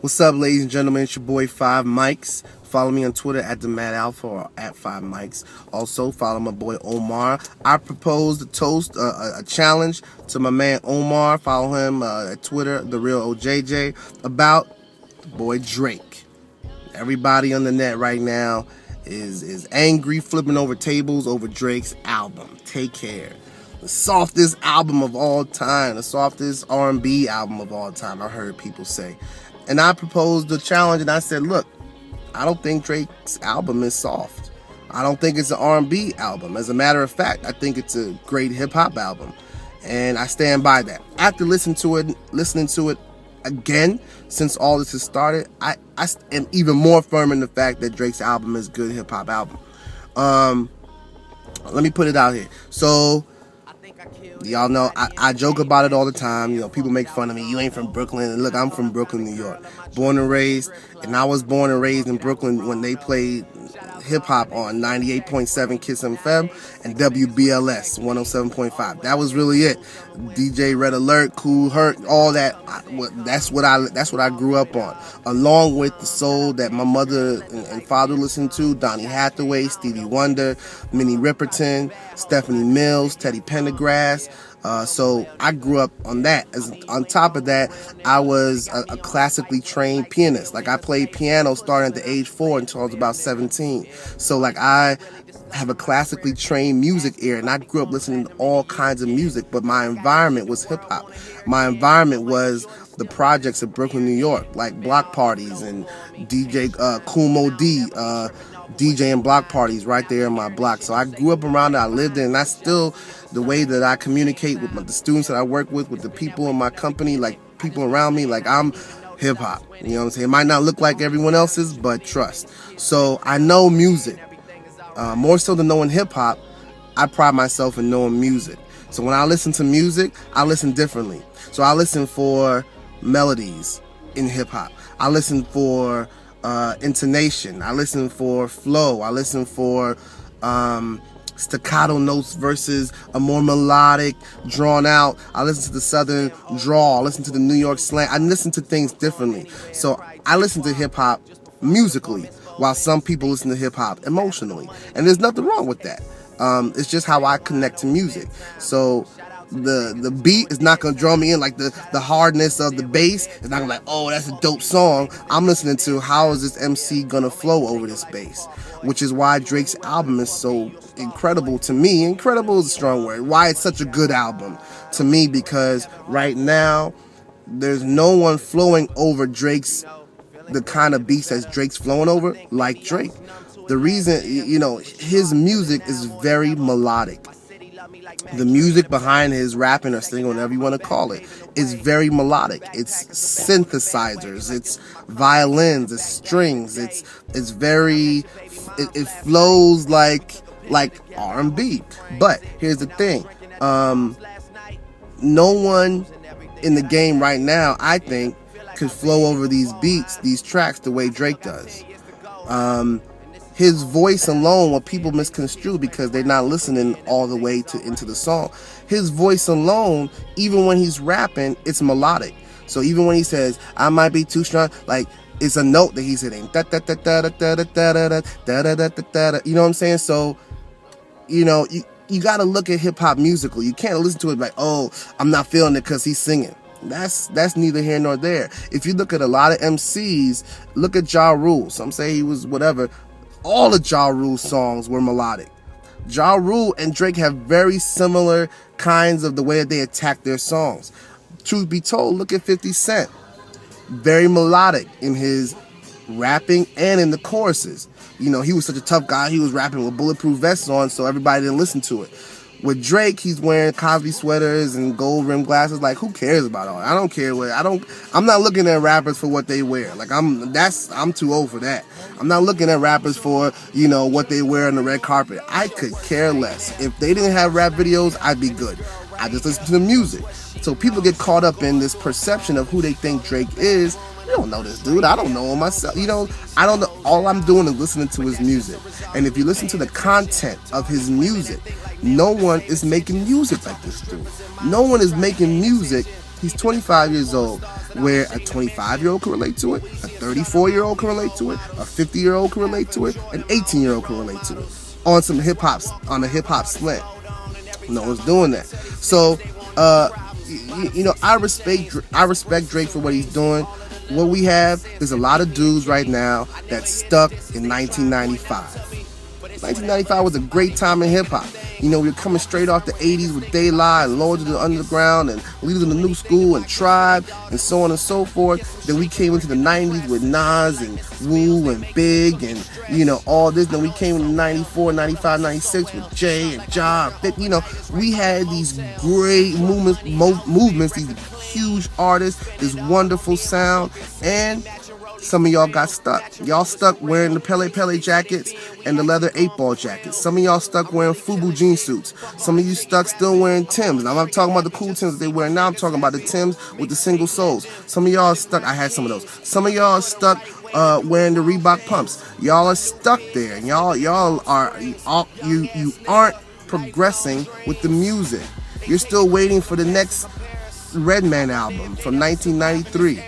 What's up, ladies and gentlemen? It's your boy 5Mics. Follow me on Twitter at the Mad Alpha or at 5Mics. Also, follow my boy Omar. I proposed a toast, a challenge to my man Omar. Follow him at Twitter, The Real OJJ, about the boy Drake. Everybody on the net right now is angry, flipping over tables over Drake's album, Take Care. The softest album of all time, the softest R&B album of all time, I heard people say. And I proposed a challenge, and I said, look, I don't think Drake's album is soft. I don't think it's an R&B album. As a matter of fact, I think it's a great hip-hop album. And I stand by that. After listening to it again, since all this has started, I am even more firm in the fact that Drake's album is a good hip-hop album. Let me put it out here. So, y'all know I joke about it all the time. You know, people make fun of me. You ain't from Brooklyn. And look, I'm from Brooklyn, New York. Born and raised. And I was born and raised in Brooklyn when they played hip-hop on 98.7 Kiss FM and WBLS 107.5. That was really it. DJ Red Alert, Kool Herc, all that. That's what I grew up on, along with the soul that my mother and father listened to: Donny Hathaway, Stevie Wonder, Minnie Riperton, Stephanie Mills, Teddy Pendergrass. So I grew up on that. On top of that, I was a classically trained pianist. Like, I played piano starting at the age 4 until I was about 17. So like, I have a classically trained music ear, and I grew up listening to all kinds of music, but my environment was hip hop. My environment was the projects of Brooklyn, New York, like block parties and DJ Kool Moe Dee, DJ and block parties right there in my block. So I grew up around it. I lived in, and that's still the way that I communicate with the students that I work with the people in my company, like people around me. Like, I'm hip hop. You know what I'm saying? It might not look like everyone else's, but trust. So I know music. More so than knowing hip hop, I pride myself in knowing music. So when I listen to music, I listen differently. So I listen for melodies in hip hop. I listen for intonation. I listen for flow. I listen for staccato notes versus a more melodic, drawn out. I listen to the southern drawl. I listen to the New York slang. I listen to things differently. So I listen to hip hop musically, while some people listen to hip hop emotionally. And there's nothing wrong with that. It's just how I connect to music. So the beat is not gonna draw me in, like the hardness of the bass is not gonna be like, oh, that's a dope song. I'm listening to, how is this MC gonna flow over this bass? Which is why Drake's album is so incredible to me. Incredible is a strong word. Why it's such a good album to me, because right now there's no one flowing over the kind of beats that Drake's flowing over like Drake. The reason, you know, his music is very melodic. The music behind his rapping or singing, whatever you want to call it, is very melodic. It's synthesizers, it's violins, it's strings, it's very, it flows like R&B. But here's the thing, no one in the game right now, I think, could flow over these beats, these tracks, the way Drake does. His voice alone, what people misconstrue because they're not listening all the way into the song. His voice alone, even when he's rapping, it's melodic. So even when he says, I might be too strong, like, it's a note that he's hitting. Da da da da da da da da da da da da da. You know what I'm saying? So, you know, you got to look at hip hop musical. You can't listen to it like, oh, I'm not feeling it because he's singing. That's neither here nor there. If you look at a lot of MCs, look at Ja Rule. Some say he was whatever. All of Ja Rule's songs were melodic. Ja Rule and Drake have very similar kinds of the way that they attack their songs. Truth be told, look at 50 Cent. Very melodic in his rapping and in the choruses. You know, he was such a tough guy. He was rapping with bulletproof vests on, so everybody didn't listen to it. With Drake, he's wearing Cosby sweaters and gold rimmed glasses. Like, who cares about all that? I don't care what I'm not looking at rappers for what they wear. Like, I'm too old for that. I'm not looking at rappers for, you know, what they wear on the red carpet. I could care less. If they didn't have rap videos, I'd be good. I just listen to the music. So people get caught up in this perception of who they think Drake is. You don't know this dude. I don't know him myself. You know, I don't know. All I'm doing is listening to his music. And if you listen to the content of his music, no one is making music like this dude. No one is making music. He's 25 years old. where a 25-year-old can relate to it, a 34-year-old can relate to it, a 50-year-old can relate to it, an 18-year-old can relate to it. On some on a hip hop slant. No one's doing that. So, I respect Drake for what he's doing. What we have is a lot of dudes right now that's stuck in 1995. 1995 was a great time in hip-hop. We were coming straight off the 80s with De La and Lords of the Underground and Leaders of the New School and Tribe and so on and so forth. Then we came into the 90s with Nas and Wu and Big and, all this. Then we came into 94, 95, 96 with Jay and Ja. We had these great movements, these huge artists, this wonderful sound, and some of y'all got stuck. Y'all stuck wearing the Pele Pele jackets and the leather 8-ball jackets. Some of y'all stuck wearing FUBU jean suits. Some of you stuck still wearing Timbs. Now, I'm not talking about the cool Timbs that they wear now. I'm talking about the Timbs with the single soles. Some of y'all are stuck. I had some of those. Some of y'all are stuck wearing the Reebok pumps. Y'all are stuck there. And y'all aren't progressing with the music. You're still waiting for the next Redman album from 1993.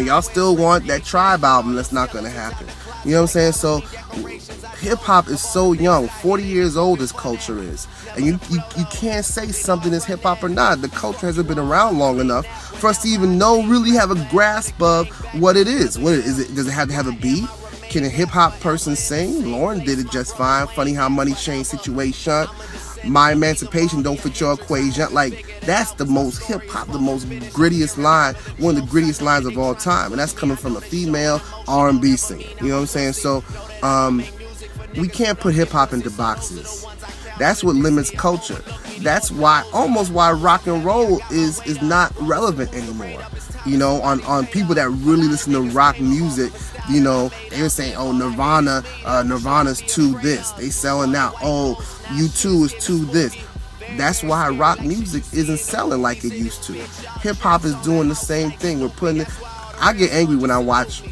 Y'all still want that Tribe album. That's not going to happen. You know what I'm saying? So hip-hop is so young. 40 years old this culture is. And you can't say something is hip-hop or not. The culture hasn't been around long enough for us to even really have a grasp of what it is. What is it? Does it have to have a beat? Can a hip-hop person sing? Lauren did it just fine. Funny How Money Changed Situation. My Emancipation Don't Fit Your Equation. Like, that's the most hip-hop, the most grittiest line, one of the grittiest lines of all time. And that's coming from a female R&B singer. You know what I'm saying? So, we can't put hip-hop into boxes. That's what limits culture. That's why rock and roll is not relevant anymore. On people that really listen to rock music, they were saying, oh, Nirvana's to this. They selling out. Oh, U2 is to this. That's why rock music isn't selling like it used to. Hip hop is doing the same thing. I get angry when I watch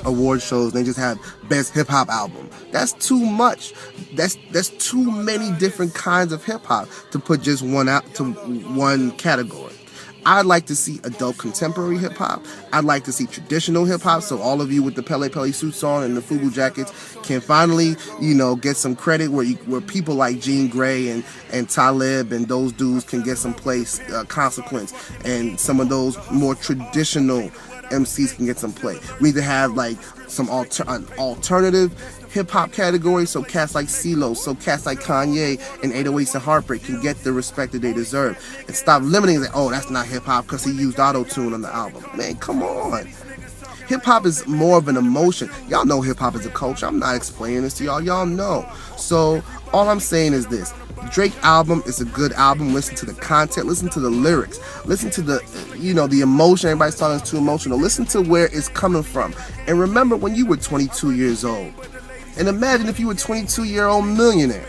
award shows and they just have best hip hop album. That's too much. That's too many different kinds of hip hop to put just one out to one category. I'd like to see adult contemporary hip-hop. I'd like to see traditional hip-hop, so all of you with the Pele Pele suits on and the FUBU jackets can finally, get some credit where people like Jean Grey and Talib and those dudes can get some place, Consequence, and some of those more traditional MCs can get some play. We need to have like some alternative hip-hop category, so cats like CeeLo, so cats like Kanye and 808s and Heartbreak can get the respect that they deserve, and stop limiting it. Oh, that's not hip-hop because he used auto-tune on the album. Man, come on. Hip-hop is more of an emotion. Y'all know hip-hop is a culture. I'm not explaining this to y'all. Y'all know. So all I'm saying is this. Drake album is a good album. Listen to the content, listen to the lyrics, listen to the the emotion. Everybody's talking is too emotional. Listen to where it's coming from. And remember when you were 22 years old. And imagine if you were a 22-year-old millionaire.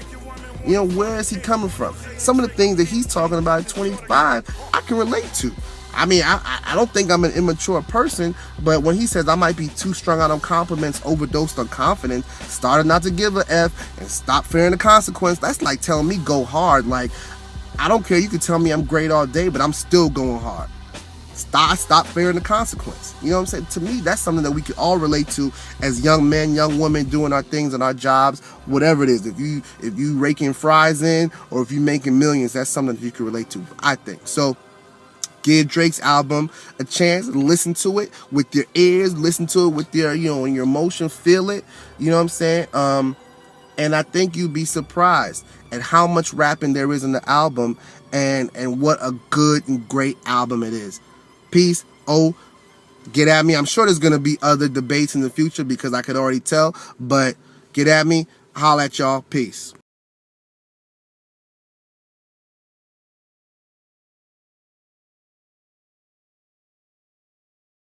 Where is he coming from? Some of the things that he's talking about at 25, I can relate to. I mean, I don't think I'm an immature person, but when he says I might be too strung out on compliments, overdosed on confidence, started not to give a F, and stop fearing the consequence, that's like telling me go hard. Like, I don't care. You can tell me I'm great all day, but I'm still going hard. Stop fearing the consequence. You know what I'm saying? To me, that's something that we can all relate to as young men, young women doing our things and our jobs, whatever it is. If you raking fries in or if you making millions, that's something that you can relate to, I think. So give Drake's album a chance. Listen to it with your ears. Listen to it with your, in your emotion. Feel it. You know what I'm saying? And I think you'd be surprised at how much rapping there is in the album and what a good and great album it is. Peace. Get at me. I'm sure there's going to be other debates in the future because I could already tell. But get at me. Holla at y'all. Peace.